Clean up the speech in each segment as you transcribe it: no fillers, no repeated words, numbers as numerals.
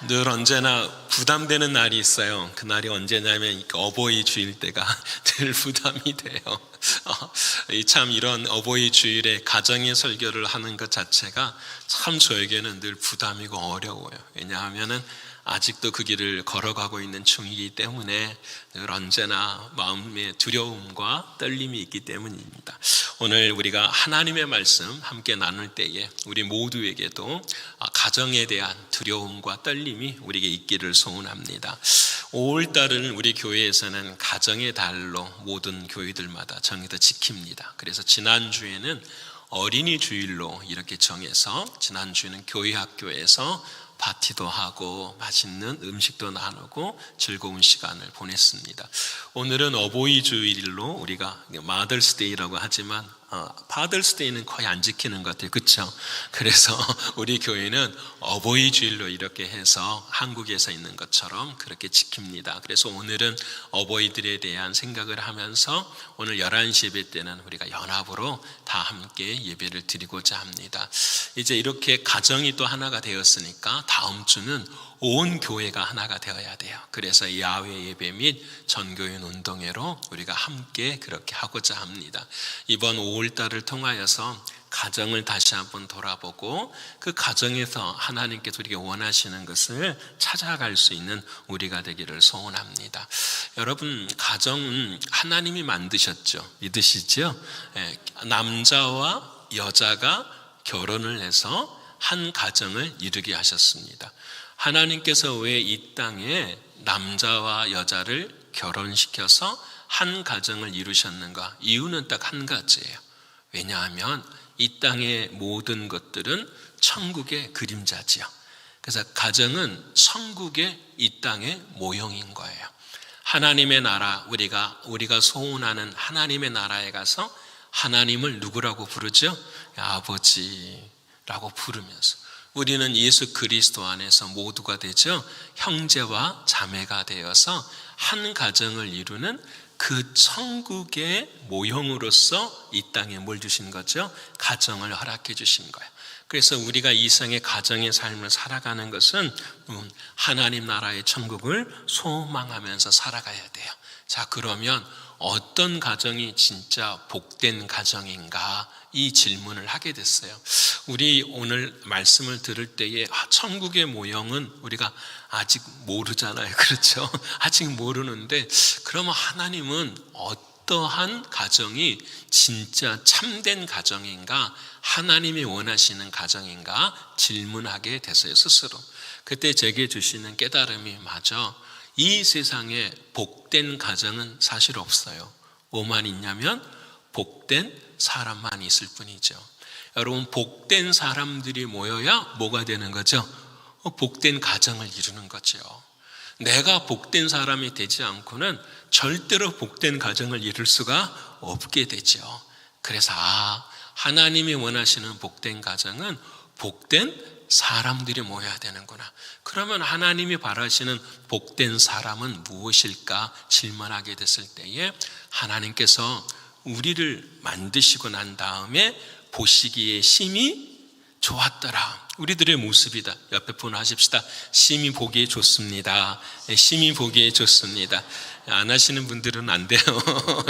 늘 언제나 부담되는 날이 있어요. 그 날이 언제냐면 어버이 주일 때가 늘 부담이 돼요. 참 이런 어버이 주일에 가정의 설교를 하는 것 자체가 참 저에게는 늘 부담이고 어려워요. 왜냐하면은 아직도 그 길을 걸어가고 있는 중이기 때문에 늘 언제나 마음의 두려움과 떨림이 있기 때문입니다. 오늘 우리가 하나님의 말씀 함께 나눌 때에 우리 모두에게도 가정에 대한 두려움과 떨림이 우리에게 있기를 소원합니다. 5월달은 우리 교회에서는 가정의 달로 모든 교회들마다 정해서 지킵니다. 그래서 지난주에는 어린이 주일로 이렇게 정해서 지난주에는 교회 학교에서 파티도 하고 맛있는 음식도 나누고 즐거운 시간을 보냈습니다. 오늘은 어버이 주일로 우리가 마더스데이라고 하지만 파더스데이는 거의 안 지키는 것 같아요. 그렇죠? 그래서 우리 교회는 어버이 주일로 이렇게 해서 한국에서 있는 것처럼 그렇게 지킵니다. 그래서 오늘은 어버이들에 대한 생각을 하면서 오늘 11시 예배 때는 우리가 연합으로 다 함께 예배를 드리고자 합니다. 이제 이렇게 가정이 또 하나가 되었으니까 다음 주는 온 교회가 하나가 되어야 돼요. 그래서 야외 예배 및 전교인 운동회로 우리가 함께 그렇게 하고자 합니다. 이번 5월달을 통하여서 가정을 다시 한번 돌아보고 그 가정에서 하나님께서 우리에게 원하시는 것을 찾아갈 수 있는 우리가 되기를 소원합니다. 여러분, 가정은 하나님이 만드셨죠. 믿으시죠? 남자와 여자가 결혼을 해서 한 가정을 이루게 하셨습니다. 하나님께서 왜 이 땅에 남자와 여자를 결혼시켜서 한 가정을 이루셨는가? 이유는 딱 한 가지예요. 왜냐하면 이 땅의 모든 것들은 천국의 그림자지요. 그래서 가정은 천국의 이 땅의 모형인 거예요. 하나님의 나라, 우리가 소원하는 하나님의 나라에 가서 하나님을 누구라고 부르죠? 아버지라고 부르면서 우리는 예수 그리스도 안에서 모두가 되죠. 형제와 자매가 되어서 한 가정을 이루는 그 천국의 모형으로서 이 땅에 뭘 주신 거죠? 가정을 허락해 주신 거예요. 그래서 우리가 이생의 가정의 삶을 살아가는 것은 하나님 나라의 천국을 소망하면서 살아가야 돼요. 자, 그러면 어떤 가정이 진짜 복된 가정인가? 이 질문을 하게 됐어요. 우리 오늘 말씀을 들을 때에 천국의 모형은 우리가 아직 모르잖아요. 그렇죠? 아직 모르는데 그러면 하나님은 어떠한 가정이 진짜 참된 가정인가? 하나님이 원하시는 가정인가? 질문하게 됐어요. 스스로. 그때 제게 주시는 깨달음이 맞아. 이 세상에 복된 가정은 사실 없어요. 뭐만 있냐면 복된 사람만 있을 뿐이죠. 여러분, 복된 사람들이 모여야 뭐가 되는 거죠? 복된 가정을 이루는 거죠. 내가 복된 사람이 되지 않고는 절대로 복된 가정을 이룰 수가 없게 되죠. 그래서 하나님이 원하시는 복된 가정은 복된 사람들이 모여야 되는구나. 그러면 하나님이 바라시는 복된 사람은 무엇일까 질문하게 됐을 때에 하나님께서 우리를 만드시고 난 다음에 보시기에 심히 좋았더라. 우리들의 모습이다. 옆에 분 하십시다. 심히 보기에 좋습니다. 심히 보기에 좋습니다. 안 하시는 분들은 안 돼요.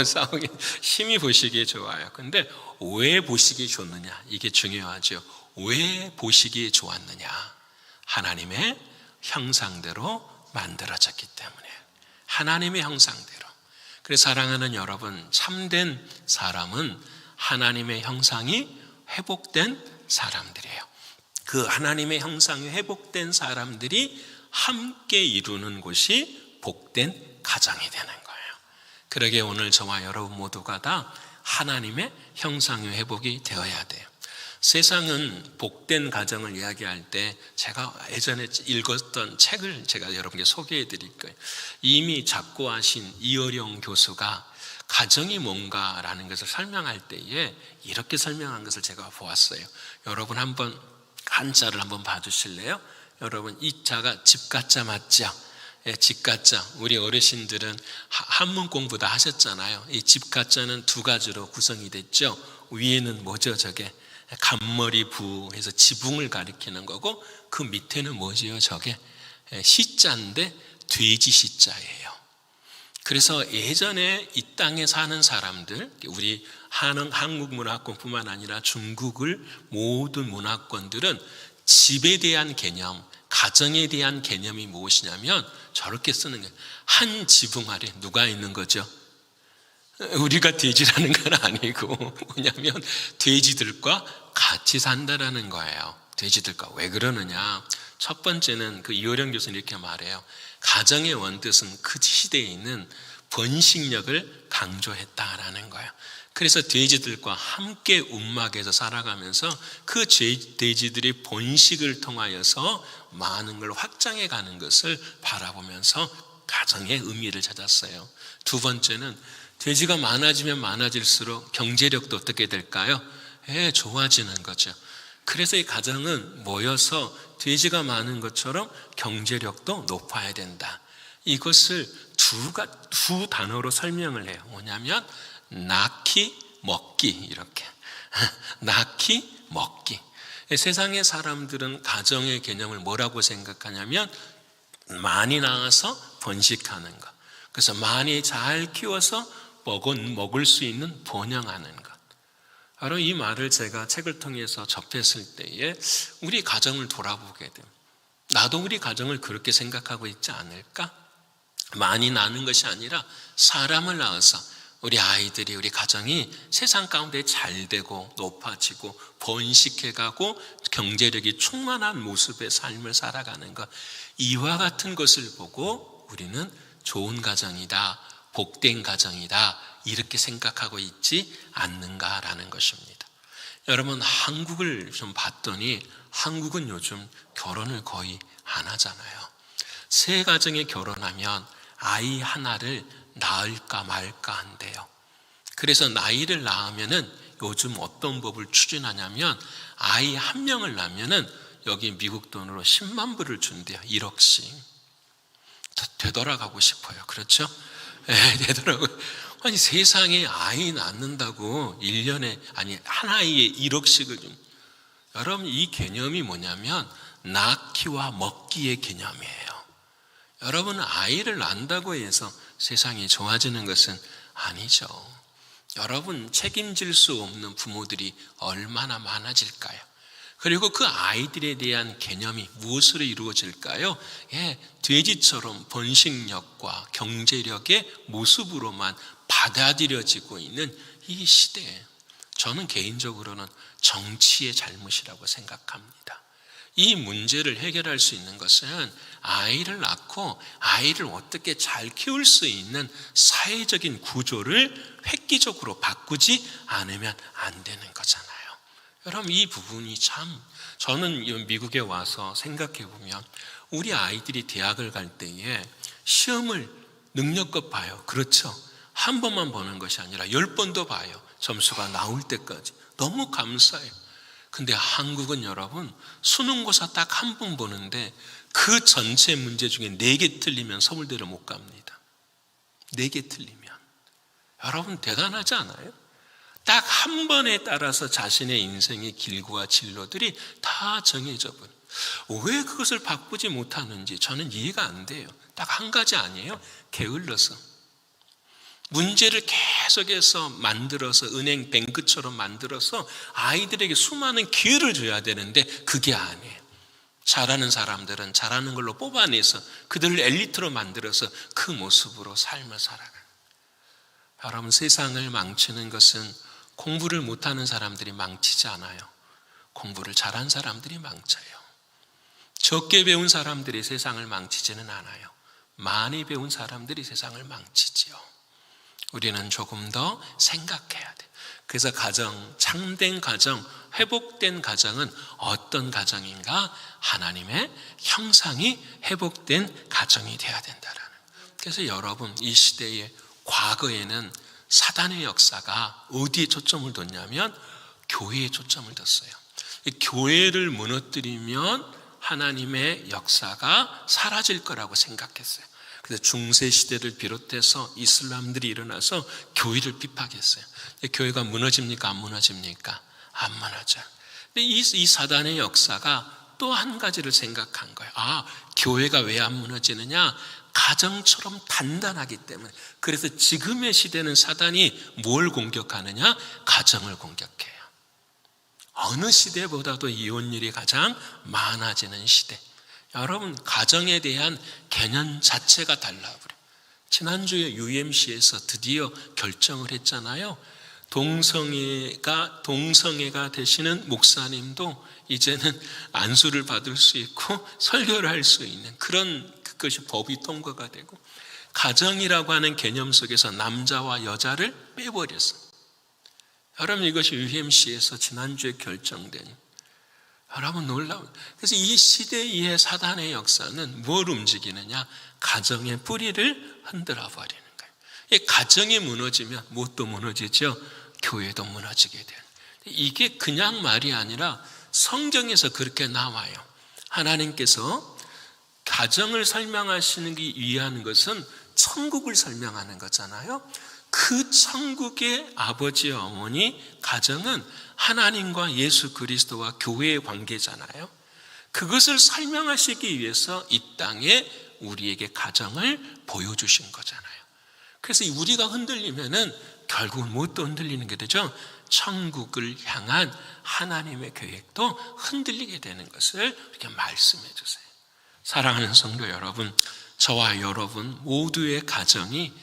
싸우기. 심히 보시기에 좋아요. 근데 왜 보시기에 좋느냐? 이게 중요하죠. 왜 보시기에 좋았느냐? 하나님의 형상대로 만들어졌기 때문에. 하나님의 형상대로. 그래서 사랑하는 여러분, 참된 사람은 하나님의 형상이 회복된 사람들이에요. 그 하나님의 형상이 회복된 사람들이 함께 이루는 곳이 복된 가정이 되는 거예요. 그러게 오늘 저와 여러분 모두가 다 하나님의 형상의 회복이 되어야 돼요. 세상은 복된 가정을 이야기할 때 제가 예전에 읽었던 책을 제가 여러분께 소개해 드릴 거예요. 이미 작고하신 이어령 교수가 가정이 뭔가라는 것을 설명할 때에 이렇게 설명한 것을 제가 보았어요. 여러분 한번 한자를 한번 봐주실래요? 여러분, 이 자가 집가자 맞죠? 집가자. 우리 어르신들은 한문 공부 다 하셨잖아요. 이 집가자는 두 가지로 구성이 됐죠. 위에는 뭐죠? 저게 간머리 부 해서 지붕을 가리키는 거고 그 밑에는 뭐지요? 저게 시자인데 돼지 시자예요. 그래서 예전에 이 땅에 사는 사람들, 우리 한국 문화권뿐만 아니라 중국을 모든 문화권들은 집에 대한 개념, 가정에 대한 개념이 무엇이냐면 저렇게 쓰는 거예요. 한 지붕 아래 누가 있는 거죠? 우리가 돼지라는 건 아니고 뭐냐면 돼지들과 같이 산다라는 거예요. 돼지들과. 왜 그러느냐? 첫 번째는 그 이호령 교수는 이렇게 말해요. 가정의 원뜻은 그 시대에 있는 번식력을 강조했다라는 거예요. 그래서 돼지들과 함께 움막에서 살아가면서 그 돼지들이 번식을 통하여서 많은 걸 확장해 가는 것을 바라보면서 가정의 의미를 찾았어요. 두 번째는 돼지가 많아지면 많아질수록 경제력도 어떻게 될까요? 좋아지는 거죠. 그래서 이 가정은 모여서 돼지가 많은 것처럼 경제력도 높아야 된다. 이것을 두 단어로 설명을 해요. 뭐냐면 낳기, 먹기 이렇게. 낳기, 먹기. 세상의 사람들은 가정의 개념을 뭐라고 생각하냐면 많이 낳아서 번식하는 것. 그래서 많이 잘 키워서 먹을 수 있는 번영하는 것. 바로 이 말을 제가 책을 통해서 접했을 때에 우리 가정을 돌아보게 돼요. 나도 우리 가정을 그렇게 생각하고 있지 않을까? 많이 낳는 것이 아니라 사람을 낳아서 우리 아이들이, 우리 가정이 세상 가운데 잘 되고 높아지고 번식해가고 경제력이 충만한 모습의 삶을 살아가는 것, 이와 같은 것을 보고 우리는 좋은 가정이다, 복된 가정이다 이렇게 생각하고 있지 않는가라는 것입니다. 여러분, 한국을 좀 봤더니 한국은 요즘 결혼을 거의 안 하잖아요. 새 가정에 결혼하면 아이 하나를 낳을까 말까 한대요. 그래서 나이를 낳으면은 요즘 어떤 법을 추진하냐면 아이 한 명을 낳으면은 여기 미국 돈으로 10만 불을 준대요. 1억씩. 되돌아가고 싶어요. 그렇죠? 되더라고요. 아니, 세상에 아이 낳는다고 1년에, 한 아이에 1억씩을 좀. 여러분, 이 개념이 뭐냐면 낳기와 먹기의 개념이에요. 여러분, 아이를 낳는다고 해서 세상이 좋아지는 것은 아니죠. 여러분, 책임질 수 없는 부모들이 얼마나 많아질까요? 그리고 그 아이들에 대한 개념이 무엇으로 이루어질까요? 돼지처럼 번식력과 경제력의 모습으로만 받아들여지고 있는 이 시대에 저는 개인적으로는 정치의 잘못이라고 생각합니다. 이 문제를 해결할 수 있는 것은 아이를 낳고 아이를 어떻게 잘 키울 수 있는 사회적인 구조를 획기적으로 바꾸지 않으면 안 되는 거잖아요. 여러분, 이 부분이 참, 저는 미국에 와서 생각해 보면 우리 아이들이 대학을 갈 때에 시험을 능력껏 봐요. 그렇죠? 한 번만 보는 것이 아니라 10번도 봐요. 점수가 나올 때까지. 너무 감사해요. 근데 한국은 여러분, 수능고사 딱 한 번 보는데 그 전체 문제 중에 4개 틀리면 서울대를 못 갑니다. 4개 틀리면. 여러분, 대단하지 않아요? 딱 한 번에 따라서 자신의 인생의 길과 진로들이 다 정해져 버려요. 왜 그것을 바꾸지 못하는지 저는 이해가 안 돼요. 딱 한 가지 아니에요? 게을러서. 문제를 계속해서 만들어서 은행 뱅크처럼 만들어서 아이들에게 수많은 기회를 줘야 되는데 그게 아니에요. 잘하는 사람들은 잘하는 걸로 뽑아내서 그들을 엘리트로 만들어서 그 모습으로 삶을 살아가요. 여러분, 세상을 망치는 것은 공부를 못하는 사람들이 망치지 않아요. 공부를 잘한 사람들이 망쳐요. 적게 배운 사람들이 세상을 망치지는 않아요. 많이 배운 사람들이 세상을 망치지요. 우리는 조금 더 생각해야 돼요. 그래서 가정, 참된 가정, 회복된 가정은 어떤 가정인가? 하나님의 형상이 회복된 가정이 되어야 된다라는. 그래서 여러분, 이 시대에 과거에는 사단의 역사가 어디에 초점을 뒀냐면 교회에 초점을 뒀어요. 교회를 무너뜨리면 하나님의 역사가 사라질 거라고 생각했어요. 그래서 중세 시대를 비롯해서 이슬람들이 일어나서 교회를 핍박했어요. 교회가 무너집니까? 안 무너집니까? 안 무너져요. 근데 이 사단의 역사가 또 한 가지를 생각한 거예요. 교회가 왜 안 무너지느냐? 가정처럼 단단하기 때문에. 그래서 지금의 시대는 사단이 뭘 공격하느냐? 가정을 공격해요. 어느 시대보다도 이혼율이 가장 많아지는 시대. 여러분, 가정에 대한 개념 자체가 달라버려요. 지난주에 UMC에서 드디어 결정을 했잖아요. 동성애가 되시는 목사님도 이제는 안수를 받을 수 있고 설교를 할 수 있는 그것이 법이 통과가 되고, 가정이라고 하는 개념 속에서 남자와 여자를 빼버렸어요. 여러분, 이것이 UMC에서 지난주에 결정된, 여러분 놀라운. 그래서 이 시대의 사단의 역사는 뭘 움직이느냐? 가정의 뿌리를 흔들어 버리는 거예요. 이 가정이 무너지면 무엇도 무너지죠? 교회도 무너지게 돼요. 이게 그냥 말이 아니라 성경에서 그렇게 나와요. 하나님께서 가정을 설명하시기 위한 것은 천국을 설명하는 거잖아요. 그 천국의 아버지 어머니 가정은 하나님과 예수 그리스도와 교회의 관계잖아요. 그것을 설명하시기 위해서 이 땅에 우리에게 가정을 보여주신 거잖아요. 그래서 우리가 흔들리면은 결국은 무엇도 흔들리는 게 되죠? 천국을 향한 하나님의 계획도 흔들리게 되는 것을 이렇게 말씀해 주세요. 사랑하는 성도 여러분, 저와 여러분 모두의 가정이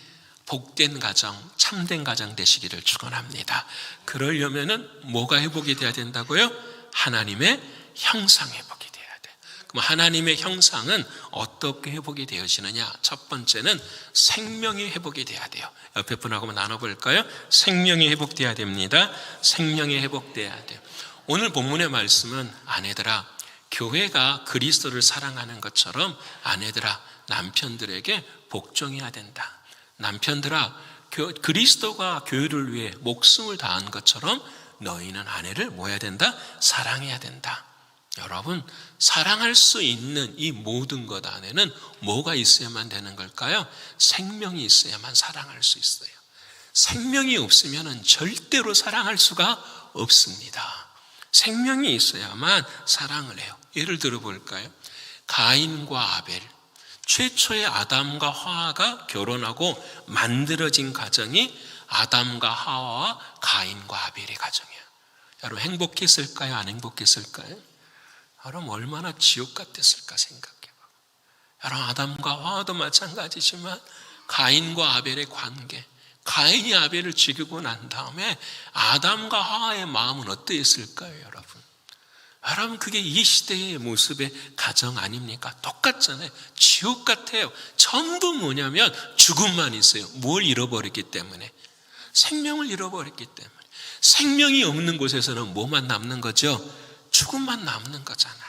복된 가정, 참된 가정 되시기를 축원합니다. 그러려면은 뭐가 회복이 돼야 된다고요? 하나님의 형상 회복이 돼야 돼요. 그럼 하나님의 형상은 어떻게 회복이 되어지느냐? 첫 번째는 생명이 회복이 돼야 돼요. 옆에 분하고 나눠볼까요? 생명이 회복돼야 됩니다. 생명이 회복돼야 돼요. 오늘 본문의 말씀은 아내들아, 교회가 그리스도를 사랑하는 것처럼 아내들아, 남편들에게 복종해야 된다. 남편들아, 그리스도가 교회를 위해 목숨을 다한 것처럼 너희는 아내를 뭐 해야 된다? 사랑해야 된다. 여러분, 사랑할 수 있는 이 모든 것 안에는 뭐가 있어야만 되는 걸까요? 생명이 있어야만 사랑할 수 있어요. 생명이 없으면 절대로 사랑할 수가 없습니다. 생명이 있어야만 사랑을 해요. 예를 들어 볼까요? 가인과 아벨, 최초의 아담과 하와가 결혼하고 만들어진 가정이 아담과 하와와 가인과 아벨의 가정이에요. 여러분, 행복했을까요? 안 행복했을까요? 여러분, 얼마나 지옥 같았을까 생각해봐요. 여러분, 아담과 하와도 마찬가지지만 가인과 아벨의 관계, 가인이 아벨을 죽이고 난 다음에 아담과 하와의 마음은 어떠했을까요, 여러분? 여러분, 그게 이 시대의 모습의 가정 아닙니까? 똑같잖아요. 지옥 같아요. 전부 뭐냐면 죽음만 있어요. 뭘 잃어버렸기 때문에? 생명을 잃어버렸기 때문에. 생명이 없는 곳에서는 뭐만 남는 거죠? 죽음만 남는 거잖아요.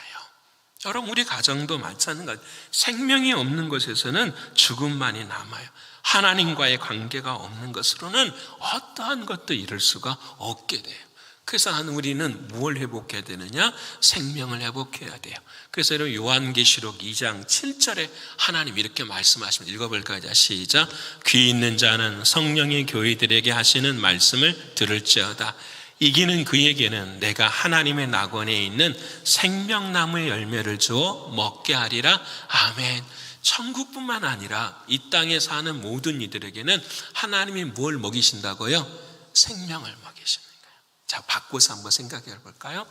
여러분, 우리 가정도 마찬가지. 생명이 없는 곳에서는 죽음만이 남아요. 하나님과의 관계가 없는 것으로는 어떠한 것도 이룰 수가 없게 돼요. 그래서 우리는 무엇을 회복해야 되느냐? 생명을 회복해야 돼요. 그래서 여러분, 요한계시록 2장 7절에 하나님 이렇게 말씀하시면, 읽어볼까요? 시작. 귀 있는 자는 성령이 교회들에게 하시는 말씀을 들을지어다. 이기는 그에게는 내가 하나님의 낙원에 있는 생명나무의 열매를 주어 먹게 하리라. 아멘. 천국뿐만 아니라 이 땅에 사는 모든 이들에게는 하나님이 뭘 먹이신다고요? 생명을 먹이시는 거예요. 자, 바꿔서 한번 생각해 볼까요?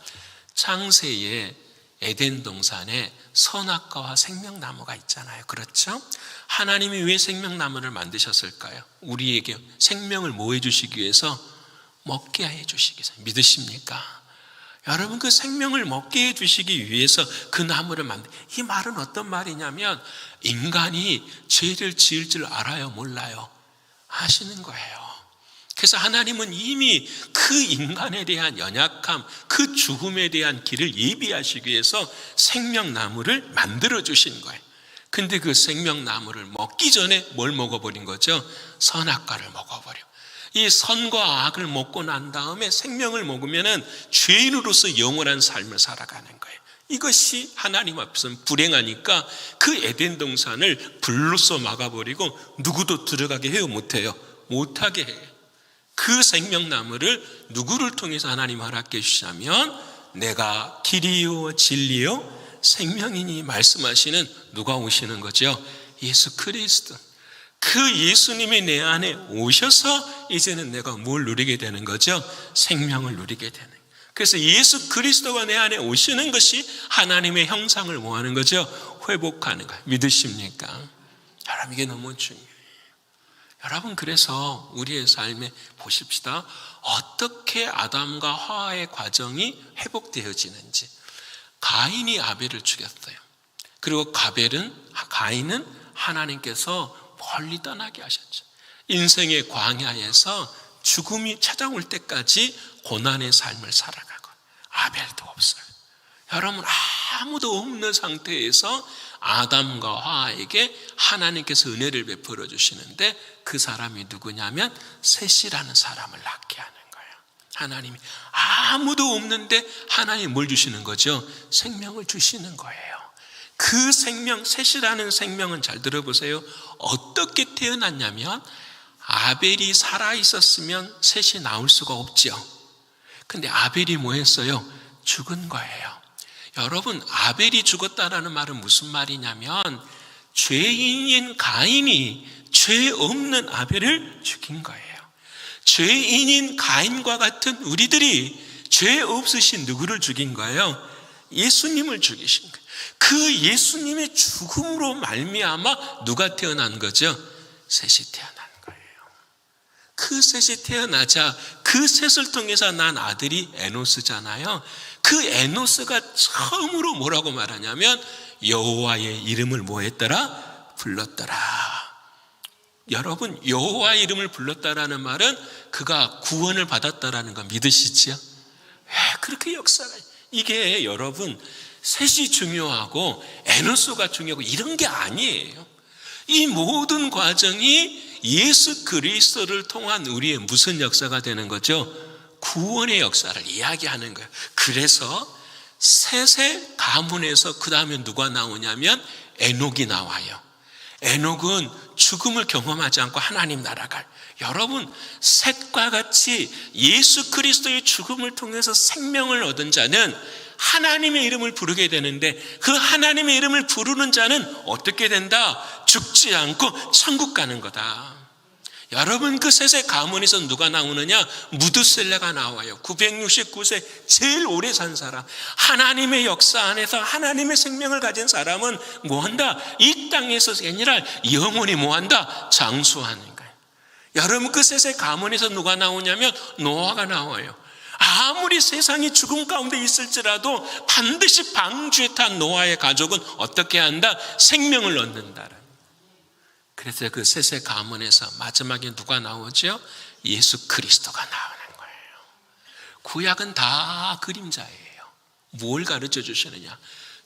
창세에 에덴 동산에 선악과와 생명나무가 있잖아요. 그렇죠? 하나님이 왜 생명나무를 만드셨을까요? 우리에게 생명을 뭐 해주시기 위해서? 먹게 해주시기 위해서. 믿으십니까? 여러분, 그 생명을 먹게 해주시기 위해서 그 나무를 이 말은 어떤 말이냐면, 인간이 죄를 지을 줄 알아요, 몰라요? 아시는 거예요. 그래서 하나님은 이미 그 인간에 대한 연약함, 그 죽음에 대한 길을 예비하시기 위해서 생명나무를 만들어 주신 거예요. 근데 그 생명나무를 먹기 전에 뭘 먹어버린 거죠? 선악과를 먹어버려. 이 선과 악을 먹고 난 다음에 생명을 먹으면 죄인으로서 영원한 삶을 살아가는 거예요. 이것이 하나님 앞에서는 불행하니까 그 에덴 동산을 불로써 막아버리고 누구도 들어가게 해요? 못해요? 못하게 해요. 그 생명나무를 누구를 통해서 하나님 허락해 주시냐면, 내가 길이요 진리요 생명이니 말씀하시는 누가 오시는 거죠? 예수 그리스도. 그 예수님이 내 안에 오셔서 이제는 내가 뭘 누리게 되는 거죠? 생명을 누리게 되는 거예요. 그래서 예수 그리스도가 내 안에 오시는 것이 하나님의 형상을 뭐 하는 거죠? 회복하는 거예요. 믿으십니까? 여러분, 이게 너무 중요해요. 여러분, 그래서 우리의 삶에 보십시다. 어떻게 아담과 하와의 과정이 회복되어지는지. 가인이 아벨을 죽였어요. 그리고 가인은 하나님께서 멀리 떠나게 하셨죠. 인생의 광야에서 죽음이 찾아올 때까지 고난의 삶을 살아가고, 아벨도 없어요. 여러분, 아무도 없는 상태에서 아담과 하와에게 하나님께서 은혜를 베풀어 주시는데, 그 사람이 누구냐면 셋이라는 사람을 낳게 하는 거예요. 하나님이 아무도 없는데 하나님이 뭘 주시는 거죠? 생명을 주시는 거예요. 그 생명, 셋이라는 생명은 잘 들어보세요. 어떻게 태어났냐면 아벨이 살아있었으면 셋이 나올 수가 없죠. 근데 아벨이 뭐 했어요? 죽은 거예요. 여러분, 아벨이 죽었다라는 말은 무슨 말이냐면 죄인인 가인이 죄 없는 아벨을 죽인 거예요. 죄인인 가인과 같은 우리들이 죄 없으신 누구를 죽인 거예요? 예수님을 죽이신 거예요. 그 예수님의 죽음으로 말미암아 누가 태어난 거죠? 셋이 태어난 거예요. 그 셋이 태어나자 그 셋을 통해서 난 아들이 에노스잖아요. 그 에노스가 처음으로 뭐라고 말하냐면 여호와의 이름을 뭐 했더라? 불렀더라. 여러분, 여호와의 이름을 불렀다라는 말은 그가 구원을 받았다라는 거 믿으시지요? 왜 그렇게 역사가, 이게 여러분 셋이 중요하고 에노스가 중요하고 이런 게 아니에요. 이 모든 과정이 예수 그리스도를 통한 우리의 무슨 역사가 되는 거죠? 구원의 역사를 이야기하는 거예요. 그래서 셋의 가문에서 그 다음에 누가 나오냐면 에녹이 나와요. 에녹은 죽음을 경험하지 않고 하나님 나라 갈. 여러분, 셋과 같이 예수 그리스도의 죽음을 통해서 생명을 얻은 자는 하나님의 이름을 부르게 되는데, 그 하나님의 이름을 부르는 자는 어떻게 된다? 죽지 않고 천국 가는 거다. 여러분, 그 셋의 가문에서 누가 나오느냐? 무드셀레가 나와요. 969세 제일 오래 산 사람. 하나님의 역사 안에서 하나님의 생명을 가진 사람은 뭐한다? 이 땅에서가 아니라 영원히 뭐한다? 장수하는 거예요. 여러분, 그 셋의 가문에서 누가 나오냐면 노아가 나와요. 아무리 세상이 죽음 가운데 있을지라도 반드시 방주에 탄 노아의 가족은 어떻게 한다? 생명을 얻는다. 그래서 그 셋의 가문에서 마지막에 누가 나오죠? 예수 그리스도가 나오는 거예요. 구약은 다 그림자예요. 뭘 가르쳐 주시느냐?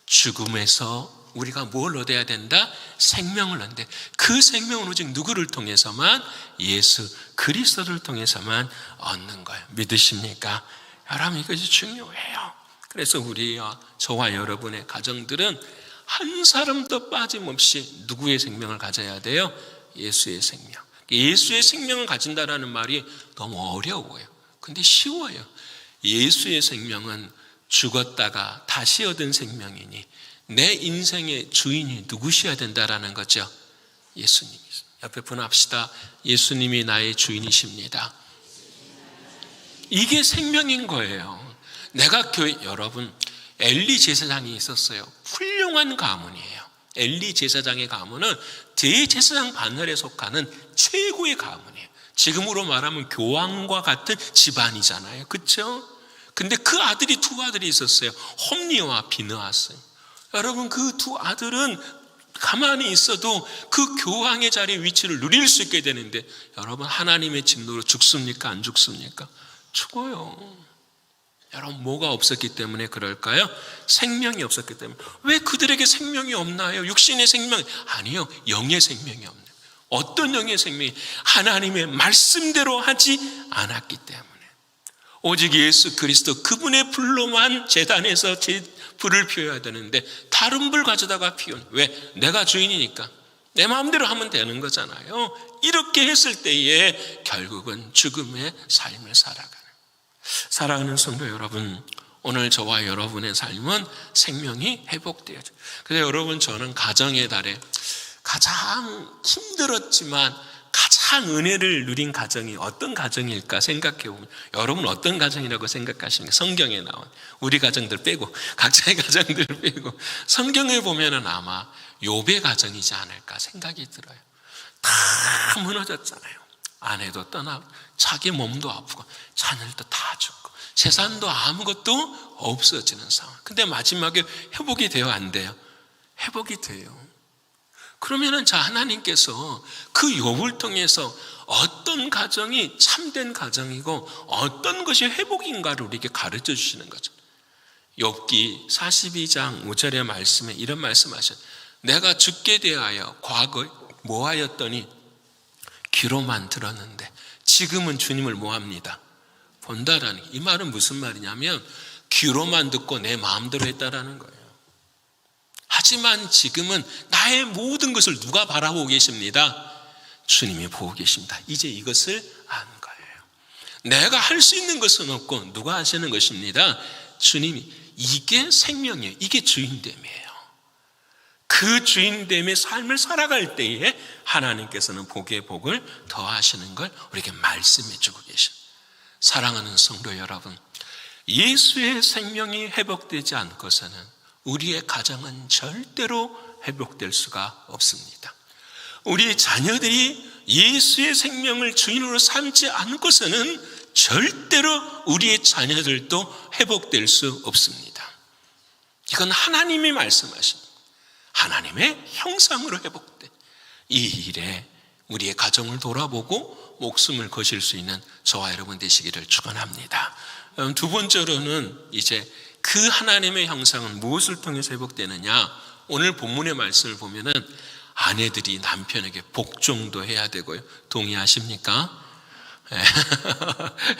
죽음에서 우리가 뭘 얻어야 된다? 생명을 얻는데, 그 생명은 오직 누구를 통해서만? 예수 그리스도를 통해서만 얻는 거예요. 믿으십니까? 여러분, 이것이 중요해요. 그래서 우리와 저와 여러분의 가정들은 한 사람도 빠짐없이 누구의 생명을 가져야 돼요? 예수의 생명. 예수의 생명을 가진다라는 말이 너무 어려워요. 근데 쉬워요. 예수의 생명은 죽었다가 다시 얻은 생명이니 내 인생의 주인이 누구셔야 된다라는 거죠? 예수님이. 옆에 분 합시다. 예수님이 나의 주인이십니다. 이게 생명인 거예요. 내가 교회, 여러분, 엘리 제사장이 있었어요. 훌륭한 가문이에요. 엘리 제사장의 가문은 대제사장 반열에 속하는 최고의 가문이에요. 지금으로 말하면 교황과 같은 집안이잖아요. 그렇죠? 근데 그 아들이 두 아들이 있었어요. 홈리와 비느하스. 여러분, 그 두 아들은 가만히 있어도 그 교황의 자리의 위치를 누릴 수 있게 되는데, 여러분, 하나님의 진노로 죽습니까? 안 죽습니까? 죽어요. 여러분, 뭐가 없었기 때문에 그럴까요? 생명이 없었기 때문에. 왜 그들에게 생명이 없나요? 육신의 생명 아니요, 영의 생명이 없네요. 어떤 영의 생명이? 하나님의 말씀대로 하지 않았기 때문에. 오직 예수 그리스도 그분의 불로만 제단에서 불을 피워야 되는데 다른 불 가져다가 피운. 왜? 내가 주인이니까 내 마음대로 하면 되는 거잖아요. 이렇게 했을 때에 결국은 죽음의 삶을 살아가는. 사랑하는 성도 여러분, 오늘 저와 여러분의 삶은 생명이 회복되어져. 그래서 여러분, 저는 가정의 달에 가장 힘들었지만 가장 은혜를 누린 가정이 어떤 가정일까 생각해 보면, 여러분 어떤 가정이라고 생각하십니까? 성경에 나온 우리 가정들 빼고, 각자의 가정들 빼고 성경에 보면은 아마 욥의 가정이지 않을까 생각이 들어요. 다 무너졌잖아요. 아내도 떠나고 자기 몸도 아프고 자녀들도 다 죽고 재산도 아무것도 없어지는 상황. 근데 마지막에 회복이 돼요, 안 돼요? 회복이 돼요. 그러면은 자, 하나님께서 그 욥을 통해서 어떤 가정이 참된 가정이고 어떤 것이 회복인가를 우리에게 가르쳐 주시는 거죠. 욥기 42장 5절의 말씀에 이런 말씀하셨어요. 내가 죽게 대하여 과거에 뭐하였더니 귀로만 들었는데 지금은 주님을 뭐합니다? 본다라는, 이 말은 무슨 말이냐면 귀로만 듣고 내 마음대로 했다라는 거예요. 하지만 지금은 나의 모든 것을 누가 바라보고 계십니다? 주님이 보고 계십니다. 이제 이것을 아는 거예요. 내가 할 수 있는 것은 없고 누가 하시는 것입니다? 주님이. 이게 생명이에요. 이게 주인됨이에요. 그 주인됨의 삶을 살아갈 때에 하나님께서는 복의 복을 더하시는 걸 우리에게 말씀해 주고 계십니다. 사랑하는 성도 여러분, 예수의 생명이 회복되지 않고서는 우리의 가정은 절대로 회복될 수가 없습니다. 우리 자녀들이 예수의 생명을 주인으로 삼지 않고서는 절대로 우리의 자녀들도 회복될 수 없습니다. 이건 하나님이 말씀하신 하나님의 형상으로 회복돼. 이 일에 우리의 가정을 돌아보고 목숨을 거실 수 있는 저와 여러분 되시기를 축원합니다. 두 번째로는 이제 그 하나님의 형상은 무엇을 통해서 회복되느냐? 오늘 본문의 말씀을 보면은 아내들이 남편에게 복종도 해야 되고요. 동의하십니까?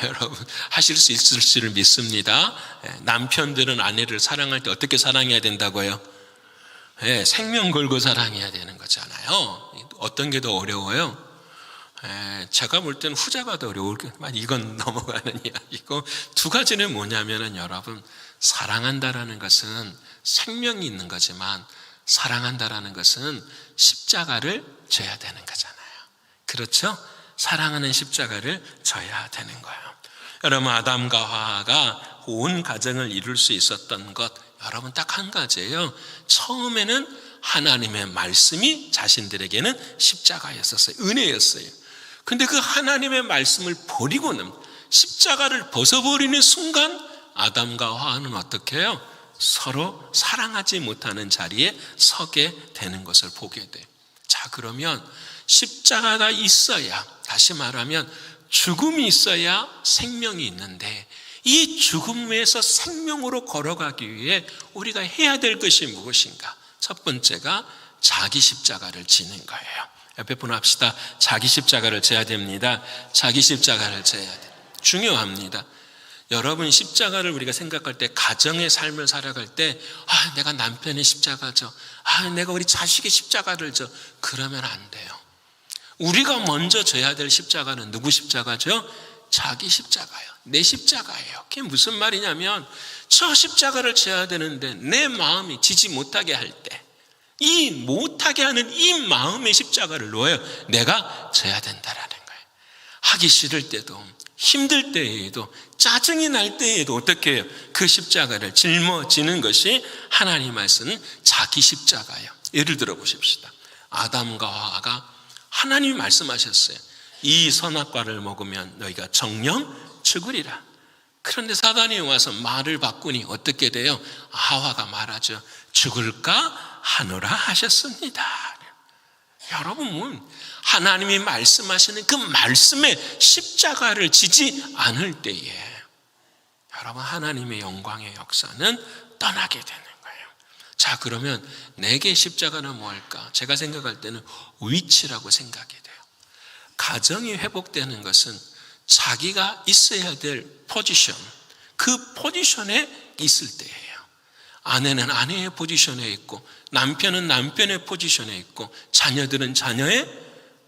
여러분 하실 수 있을지를 믿습니다. 남편들은 아내를 사랑할 때 어떻게 사랑해야 된다고요? 생명 걸고 사랑해야 되는 거잖아요. 어떤 게 더 어려워요? 제가 볼 때는 후자가 더 어려울 것만, 이건 넘어가는 이야기고, 두 가지는 뭐냐면은 여러분, 사랑한다라는 것은 생명이 있는 거지만 사랑한다라는 것은 십자가를 져야 되는 거잖아요. 그렇죠? 사랑하는 십자가를 져야 되는 거예요. 여러분, 아담과 하와가 온 가정을 이룰 수 있었던 것, 여러분 딱 한 가지예요. 처음에는 하나님의 말씀이 자신들에게는 십자가였었어요. 은혜였어요. 근데 그 하나님의 말씀을 버리고는, 십자가를 벗어버리는 순간 아담과 하와는 어떻게 해요? 서로 사랑하지 못하는 자리에 서게 되는 것을 보게 돼요. 자, 그러면 십자가가 있어야, 다시 말하면 죽음이 있어야 생명이 있는데, 이 죽음에서 생명으로 걸어가기 위해 우리가 해야 될 것이 무엇인가? 첫 번째가 자기 십자가를 지는 거예요. 옆에 분 합시다. 자기 십자가를 져야 됩니다. 자기 십자가를 져야 돼요. 중요합니다. 여러분, 십자가를 우리가 생각할 때, 가정의 삶을 살아갈 때, 내가 남편의 십자가 져, 내가 우리 자식의 십자가를 져, 그러면 안 돼요. 우리가 먼저 져야 될 십자가는 누구 십자가죠? 자기 십자가예요. 내 십자가예요. 그게 무슨 말이냐면, 저 십자가를 져야 되는데 내 마음이 지지 못하게 할 때, 이 못하게 하는 이 마음의 십자가를 놓아요. 내가 져야 된다라는 거예요. 하기 싫을 때도, 힘들 때에도, 짜증이 날 때에도 어떻게 해요? 그 십자가를 짊어지는 것이 하나님 말씀은 자기 십자가예요. 예를 들어 보십시다. 아담과 하와가 하나님이 말씀하셨어요. 이 선악과를 먹으면 너희가 정령 죽으리라. 그런데 사단이 와서 말을 바꾸니 어떻게 돼요? 하와가 말하죠. 죽을까 하노라 하셨습니다. 여러분, 하나님이 말씀하시는 그 말씀에 십자가를 지지 않을 때에 여러분, 하나님의 영광의 역사는 떠나게 되는 거예요. 자, 그러면 내게 십자가는 뭘까? 제가 생각할 때는 위치라고 생각이 돼요. 가정이 회복되는 것은 자기가 있어야 될 포지션, 그 포지션에 있을 때예요. 아내는 아내의 포지션에 있고, 남편은 남편의 포지션에 있고, 자녀들은 자녀의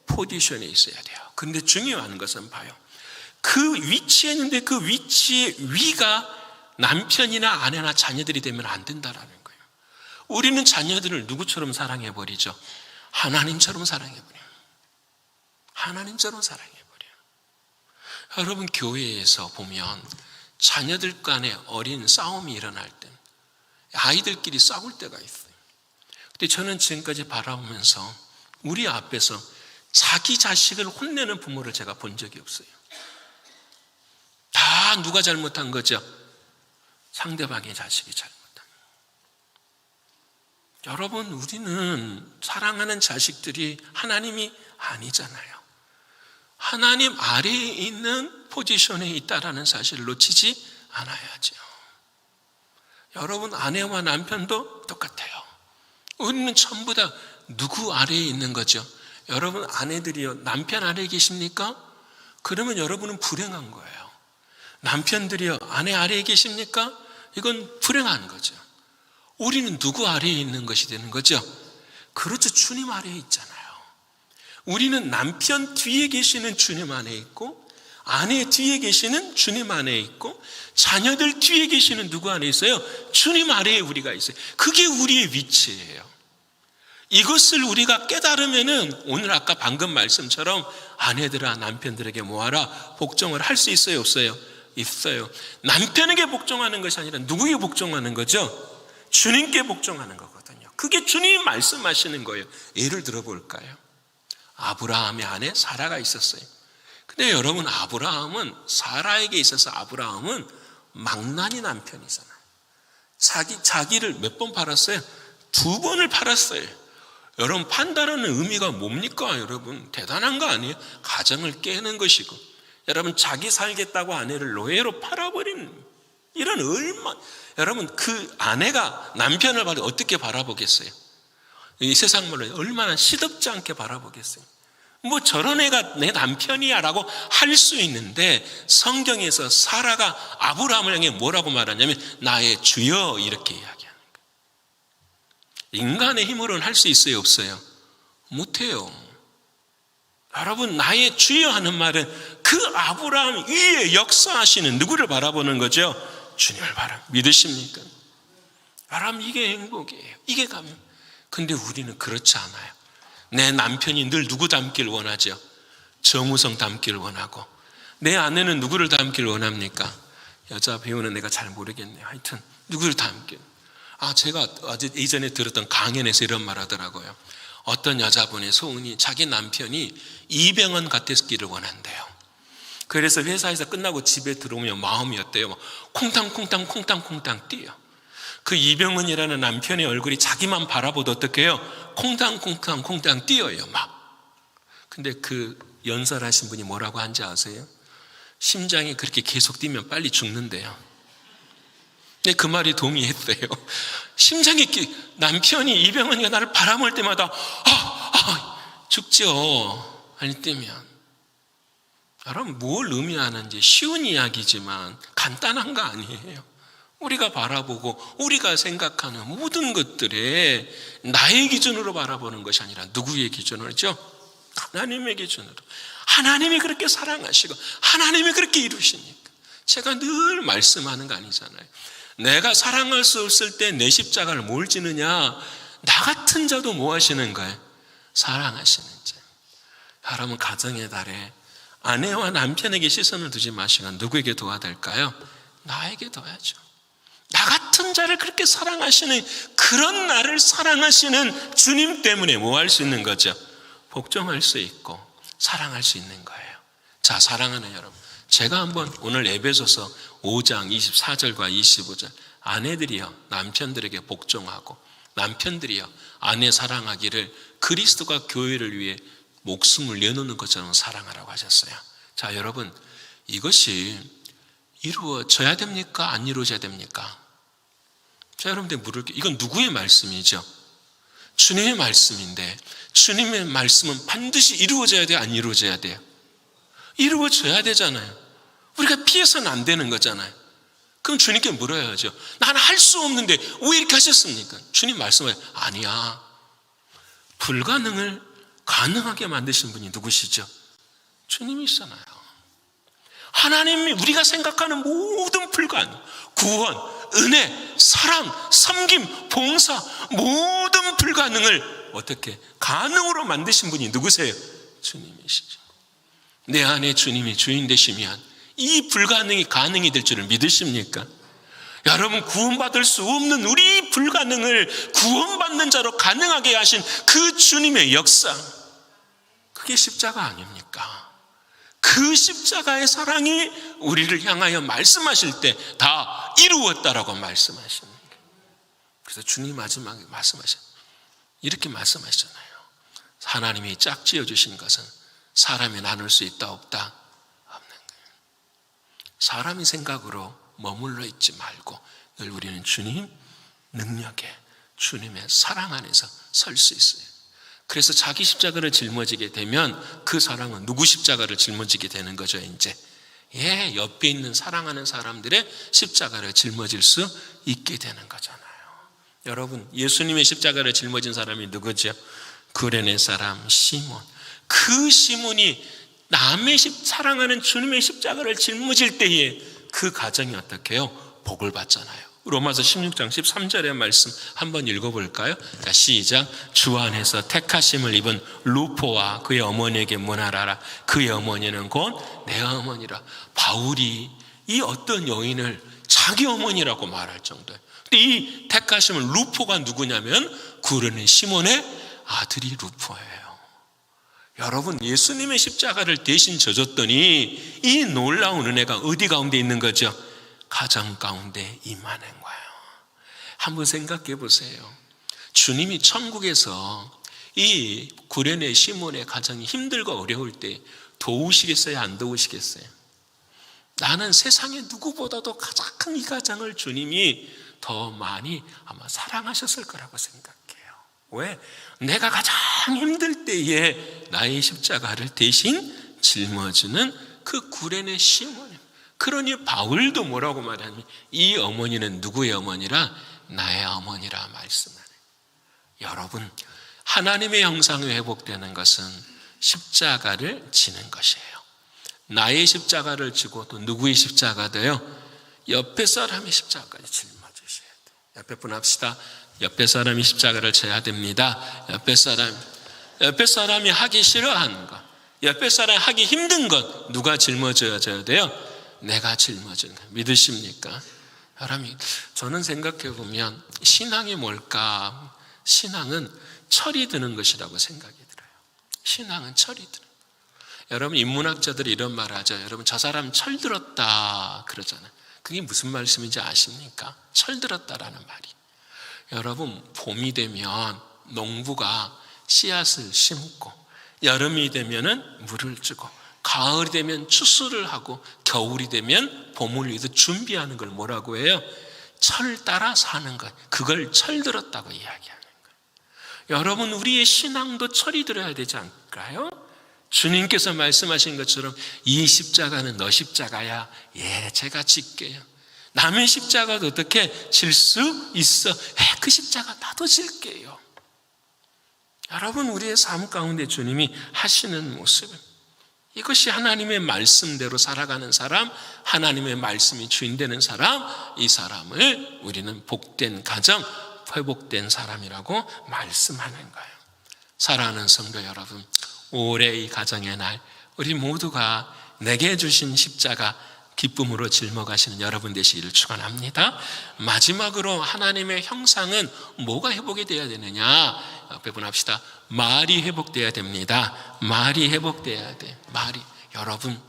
포지션에 있어야 돼요. 그런데 중요한 것은 봐요. 그 위치에 있는데 그 위치의 위가 남편이나 아내나 자녀들이 되면 안 된다라는 거예요. 우리는 자녀들을 누구처럼 사랑해버리죠? 하나님처럼 사랑해버려요. 하나님처럼 사랑해버려요. 여러분, 교회에서 보면 자녀들 간에 어린 싸움이 일어날 때 아이들끼리 싸울 때가 있어요. 근데 저는 지금까지 바라보면서 우리 앞에서 자기 자식을 혼내는 부모를 제가 본 적이 없어요. 다 누가 잘못한 거죠? 상대방의 자식이 잘못한 거예요. 여러분, 우리는 사랑하는 자식들이 하나님이 아니잖아요. 하나님 아래에 있는 포지션에 있다라는 사실을 놓치지 않아야죠. 여러분, 아내와 남편도 똑같아요. 우리는 전부 다 누구 아래에 있는 거죠? 여러분, 아내들이요, 남편 아래에 계십니까? 그러면 여러분은 불행한 거예요. 남편들이요, 아내 아래에 계십니까? 이건 불행한 거죠. 우리는 누구 아래에 있는 것이 되는 거죠? 그렇죠. 주님 아래에 있잖아요. 우리는 남편 뒤에 계시는 주님 안에 있고, 아내 뒤에 계시는 주님 안에 있고, 자녀들 뒤에 계시는 누구 안에 있어요? 주님 아래에 우리가 있어요. 그게 우리의 위치예요. 이것을 우리가 깨달으면은 오늘 아까 방금 말씀처럼 아내들아 남편들에게 뭐하라? 복종을 할 수 있어요, 없어요? 있어요. 남편에게 복종하는 것이 아니라 누구에게 복종하는 거죠? 주님께 복종하는 거거든요. 그게 주님이 말씀하시는 거예요. 예를 들어볼까요? 아브라함의 아내 사라가 있었어요. 근데 여러분, 아브라함은, 사라에게 있어서 아브라함은 망나니 남편이잖아요. 자기를 몇 번 팔았어요? 2번을 팔았어요. 여러분, 판다라는 의미가 뭡니까? 여러분, 대단한 거 아니에요? 가정을 깨는 것이고, 여러분, 자기 살겠다고 아내를 노예로 팔아버리는, 이런 여러분, 그 아내가 남편을 어떻게 바라보겠어요? 이 세상 말로 얼마나 시덥지 않게 바라보겠어요. 뭐 저런 애가 내 남편이야 라고 할 수 있는데, 성경에서 사라가 아브라함을 향해 뭐라고 말하냐면 나의 주여 이렇게 이야기하는 거예요. 인간의 힘으로는 할 수 있어요, 없어요? 못해요. 여러분, 나의 주여 하는 말은 그 아브라함 위에 역사하시는 누구를 바라보는 거죠? 주님을 믿으십니까? 여러분, 이게 행복이에요. 이게 가면. 근데 우리는 그렇지 않아요. 내 남편이 늘 누구 닮기를 원하죠? 정우성 닮기를 원하고, 내 아내는 누구를 닮기를 원합니까? 여자 배우는 내가 잘 모르겠네요. 하여튼 누구를 닮기를. 제가 예전에 들었던 강연에서 이런 말 하더라고요. 어떤 여자분의 소원이 자기 남편이 이병헌 같았기를 원한대요. 그래서 회사에서 끝나고 집에 들어오면 마음이 어때요? 콩탕콩탕 뛰어요. 그 이병헌이라는 남편의 얼굴이 자기만 바라보도 어떻게 해요? 콩탕 뛰어요, 막. 근데 그 연설하신 분이 뭐라고 한지 아세요? 심장이 그렇게 계속 뛰면 빨리 죽는데요. 근데 그 말이 동의했대요. 심장이 남편이 이병헌이가 나를 바라볼 때마다 죽죠. 안 뛰면. 여러분, 뭘 의미하는지 쉬운 이야기지만 간단한 거 아니에요. 우리가 바라보고 우리가 생각하는 모든 것들에 나의 기준으로 바라보는 것이 아니라 누구의 기준으로죠? 하나님의 기준으로. 하나님이 그렇게 사랑하시고 하나님이 그렇게 이루시니까. 제가 늘 말씀하는 거 아니잖아요. 내가 사랑할 수 없을 때 내 십자가를 뭘 지느냐? 나 같은 자도 뭐 하시는 거예요? 사랑하시는 자. 여러분, 가정의 달에 아내와 남편에게 시선을 두지 마시고 누구에게 둬야 될까요? 나에게 둬야죠. 나 같은 자를 그렇게 사랑하시는, 그런 나를 사랑하시는 주님 때문에 뭐 할 수 있는 거죠? 복종할 수 있고 사랑할 수 있는 거예요. 자, 사랑하는 여러분, 제가 한번 오늘 에베소서 5장 24절과 25절, 아내들이요 남편들에게 복종하고 남편들이요 아내 사랑하기를 그리스도가 교회를 위해 목숨을 내놓는 것처럼 사랑하라고 하셨어요. 자, 여러분, 이것이 이루어져야 됩니까? 안 이루어져야 됩니까? 자, 여러분들 물을게요. 이건 누구의 말씀이죠? 주님의 말씀인데, 주님의 말씀은 반드시 이루어져야 돼요? 안 이루어져야 돼요? 이루어져야 되잖아요. 우리가 피해서는 안 되는 거잖아요. 그럼 주님께 물어야죠. 나는 할 수 없는데 왜 이렇게 하셨습니까? 주님 말씀하세요. 아니야. 불가능을 가능하게 만드신 분이 누구시죠? 주님이시잖아요. 하나님이 우리가 생각하는 모든 불가능, 구원, 은혜, 사랑, 섬김, 봉사, 모든 불가능을 어떻게 가능으로 만드신 분이 누구세요? 주님이시죠. 내 안에 주님이 주인 되시면 이 불가능이 가능이 될 줄을 믿으십니까? 여러분, 구원받을 수 없는 우리 불가능을 구원받는 자로 가능하게 하신 그 주님의 역사, 그게 십자가 아닙니까? 그 십자가의 사랑이 우리를 향하여 말씀하실 때 다 이루었다라고 말씀하십니다. 그래서 주님 마지막에 이렇게 말씀하시잖아요. 하나님이 짝지어 주신 것은 사람이 나눌 수 있다 없다? 없는 거예요. 사람의 생각으로 머물러 있지 말고 늘 우리는 주님 능력에, 주님의 사랑 안에서 설 수 있어요. 그래서 자기 십자가를 짊어지게 되면 그 사랑은 누구 십자가를 짊어지게 되는 거죠, 이제. 옆에 있는 사랑하는 사람들의 십자가를 짊어질 수 있게 되는 거잖아요. 여러분, 예수님의 십자가를 짊어진 사람이 누구죠? 구레네 사람 시몬. 그 시몬이 남의 사랑하는 주님의 십자가를 짊어질 때에 그 가정이 어떻게 해요? 복을 받잖아요. 로마서 16장 13절의 말씀 한번 읽어볼까요? 자, 시작. 주 안에서 택하심을 입은 루포와 그의 어머니에게 문하라라. 그의 어머니는 곧 내 어머니라. 바울이 이 어떤 여인을 자기 어머니라고 말할 정도예요. 근데 이 택하심은 루포가 누구냐면 구레네 시몬의 아들이 루포예요. 여러분, 예수님의 십자가를 대신 져줬더니 이 놀라운 은혜가 어디 가운데 있는 거죠? 가정 가운데 임하는 거예요. 한번 생각해 보세요. 주님이 천국에서 이 구레네 시몬의 가정이 힘들고 어려울 때 도우시겠어요? 안 도우시겠어요? 나는 세상에 누구보다도 가장 이 가정을 주님이 더 많이 아마 사랑하셨을 거라고 생각해요. 왜? 내가 가장 힘들 때에 나의 십자가를 대신 짊어지는 그 구레네 시몬. 그러니 바울도 뭐라고 말하냐면 이 어머니는 누구의 어머니라? 나의 어머니라 말씀하네요. 여러분, 하나님의 형상이 회복되는 것은 십자가를 지는 것이에요. 나의 십자가를 지고 또 누구의 십자가도요? 옆에 사람의 십자가까지 짊어지셔야 돼요. 옆에 분 합시다. 옆에 사람이 십자가를 져야 됩니다. 옆에 사람이 하기 싫어하는 것, 옆에 사람이 하기 힘든 것 누가 짊어져야 돼요? 내가 짊어지는 거. 믿으십니까? 여러분, 저는 생각해 보면 신앙이 뭘까? 신앙은 철이 드는 것이라고 생각이 들어요. 신앙은 철이 드는 것. 여러분, 인문학자들이 이런 말 하죠. 여러분, 저 사람 철 들었다 그러잖아요. 그게 무슨 말씀인지 아십니까? 철 들었다라는 말이. 여러분, 봄이 되면 농부가 씨앗을 심고 여름이 되면은 물을 주고 가을이 되면 추수를 하고 겨울이 되면 봄을 위해서 준비하는 걸 뭐라고 해요? 철 따라 사는 것. 그걸 철 들었다고 이야기하는 거예요. 여러분, 우리의 신앙도 철이 들어야 되지 않을까요? 주님께서 말씀하신 것처럼 이 십자가는 너 십자가야. 제가 질게요. 남의 십자가도 어떻게 질 수 있어? 그 십자가 나도 질게요. 여러분, 우리의 삶 가운데 주님이 하시는 모습은 이것이 하나님의 말씀대로 살아가는 사람, 하나님의 말씀이 주인되는 사람, 이 사람을 우리는 복된 가정, 회복된 사람이라고 말씀하는 거예요. 사랑하는 성도 여러분, 올해 이 가정의 날 우리 모두가 내게 주신 십자가 기쁨으로 짊어가시는 여러분 되시기를 축원합니다. 마지막으로 하나님의 형상은 뭐가 회복이 되어야 되느냐? 배분합시다. 말이 회복되어야 됩니다. 말이 회복되어야 돼. 말이. 여러분,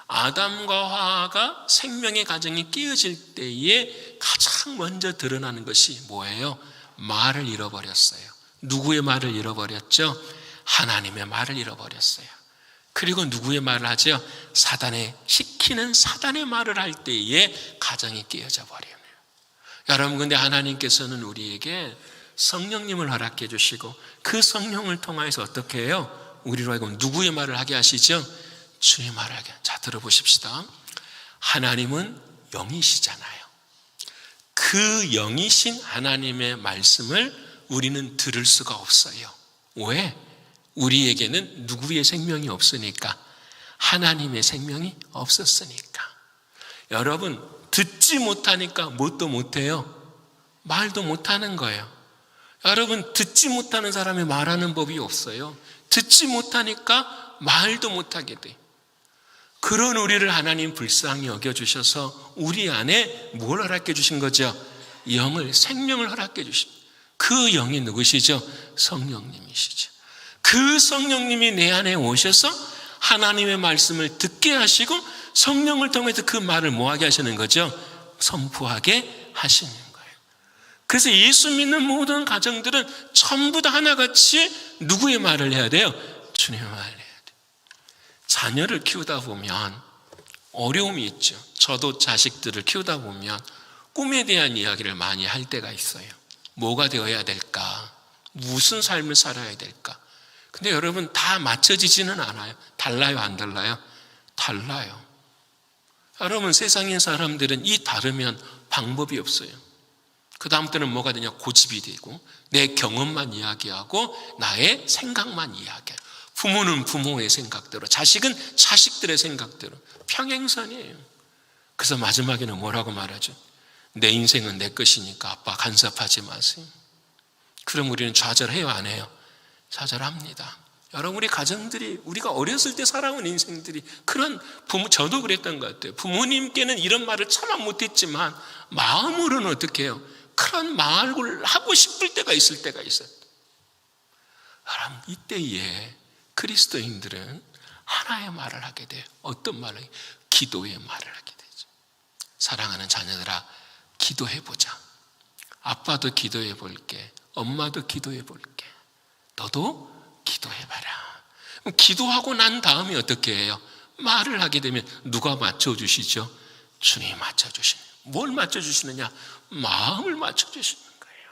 아담과 하와가 생명의 가정이 깨어질 때에 가장 먼저 드러나는 것이 뭐예요? 말을 잃어버렸어요. 누구의 말을 잃어버렸죠? 하나님의 말을 잃어버렸어요. 그리고 누구의 말을 하죠? 시키는 사단의 말을 할 때에 가정이 깨어져 버려요. 여러분, 근데 하나님께서는 우리에게 성령님을 허락해 주시고 그 성령을 통해서 어떻게 해요? 우리로 하여금 누구의 말을 하게 하시죠? 주의 말을 하게. 자, 들어보십시다. 하나님은 영이시잖아요. 그 영이신 하나님의 말씀을 우리는 들을 수가 없어요. 왜? 우리에게는 누구의 생명이 없으니까, 하나님의 생명이 없었으니까. 여러분, 듣지 못하니까 뭣도 못해요? 말도 못하는 거예요. 여러분, 듣지 못하는 사람이 말하는 법이 없어요. 듣지 못하니까 말도 못하게 돼요. 그런 우리를 하나님 불쌍히 여겨주셔서 우리 안에 뭘 허락해 주신 거죠? 영을, 생명을 허락해 주십니다. 그 영이 누구시죠? 성령님이시죠. 그 성령님이 내 안에 오셔서 하나님의 말씀을 듣게 하시고 성령을 통해서 그 말을 뭐하게 하시는 거죠? 선포하게 하시는 거예요. 그래서 예수 믿는 모든 가정들은 전부 다 하나같이 누구의 말을 해야 돼요? 주님의 말을 해야 돼요. 자녀를 키우다 보면 어려움이 있죠. 저도 자식들을 키우다 보면 꿈에 대한 이야기를 많이 할 때가 있어요. 뭐가 되어야 될까? 무슨 삶을 살아야 될까? 근데 여러분, 다 맞춰지지는 않아요. 달라요, 안 달라요? 달라요. 여러분, 세상의 사람들은 이 다르면 방법이 없어요. 그 다음 때는 뭐가 되냐? 고집이 되고 내 경험만 이야기하고 나의 생각만 이야기해요. 부모는 부모의 생각대로, 자식은 자식들의 생각대로 평행선이에요. 그래서 마지막에는 뭐라고 말하죠? 내 인생은 내 것이니까 아빠 간섭하지 마세요. 그럼 우리는 좌절해요, 안 해요? 좌절합니다. 여러분, 우리 가정들이, 우리가 어렸을 때 살아온 인생들이 그런 부모, 저도 그랬던 것 같아요. 부모님께는 이런 말을 참아 못했지만 마음으로는 어떻게 해요? 그런 말을 하고 싶을 때가 있을 때가 있어요. 여러분, 이때에 그리스도인들은 하나의 말을 하게 돼요. 어떤 말을? 기도의 말을 하게 되죠. 사랑하는 자녀들아, 기도해보자. 아빠도 기도해볼게. 엄마도 기도해볼게. 너도 기도해봐라. 기도하고 난 다음에 어떻게 해요? 말을 하게 되면 누가 맞춰주시죠? 주님이 맞춰주시는. 뭘 맞춰주시느냐? 마음을 맞춰주시는 거예요.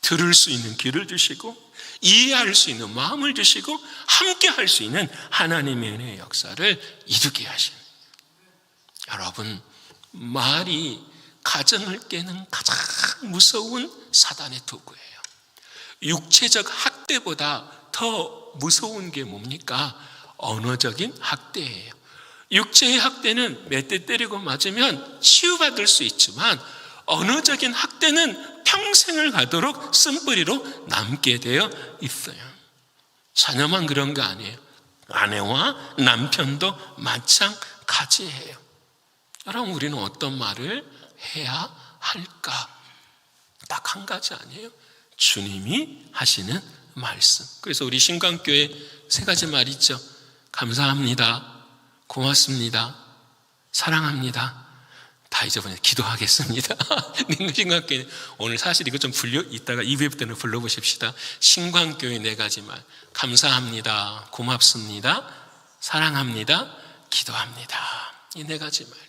들을 수 있는 귀를 주시고 이해할 수 있는 마음을 주시고 함께 할 수 있는 하나님의 은혜의 역사를 이루게 하시는. 여러분, 말이 가정을 깨는 가장 무서운 사단의 도구예요. 육체적 학대보다 더 무서운 게 뭡니까? 언어적인 학대예요. 육체의 학대는 몇 대 때리고 맞으면 치유받을 수 있지만 언어적인 학대는 평생을 가도록 쓴뿌리로 남게 되어 있어요. 자녀만 그런 거 아니에요. 아내와 남편도 마찬가지예요. 여러분, 우리는 어떤 말을 해야 할까? 딱 한 가지 아니에요? 주님이 하시는 말씀. 그래서 우리 신광교회 세 가지 말 있죠. 감사합니다, 고맙습니다, 사랑합니다. 다 잊어버려. 기도하겠습니다. 신광교회 오늘 사실 이거 좀 이따가 2부 때는 불러보십시다. 신광교회 네 가지 말. 감사합니다, 고맙습니다, 사랑합니다, 기도합니다. 이 네 가지 말이요.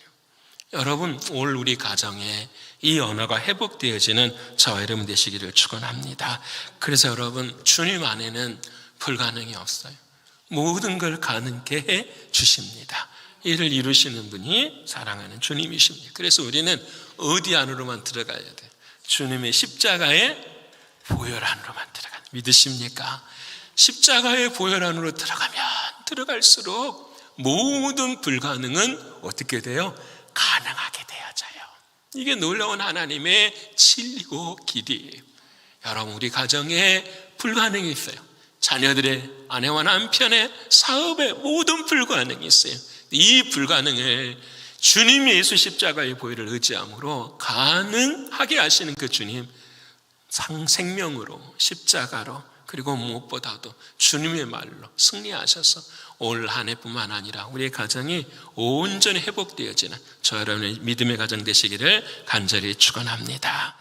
여러분, 올 우리 가정에 이 언어가 회복되어지는 저와 여러분 되시기를 축원합니다. 그래서 여러분, 주님 안에는 불가능이 없어요. 모든 걸 가능케 해 주십니다. 이를 이루시는 분이 사랑하는 주님이십니다. 그래서 우리는 어디 안으로만 들어가야 돼요? 주님의 십자가의 보혈 안으로만 들어가요. 믿으십니까? 십자가의 보혈 안으로 들어가면 들어갈수록 모든 불가능은 어떻게 돼요? 가능하게 되어져요. 이게 놀라운 하나님의 진리고 길이에요. 여러분, 우리 가정에 불가능이 있어요. 자녀들의, 아내와 남편의, 사업에 모든 불가능이 있어요. 이 불가능을 주님 예수 십자가의 보혈을 의지함으로 가능하게 하시는 그 주님, 생명으로, 십자가로, 그리고 무엇보다도 주님의 말로 승리하셔서 올 한 해뿐만 아니라 우리의 가정이 온전히 회복되어지는 저 여러분의 믿음의 가정 되시기를 간절히 축원합니다.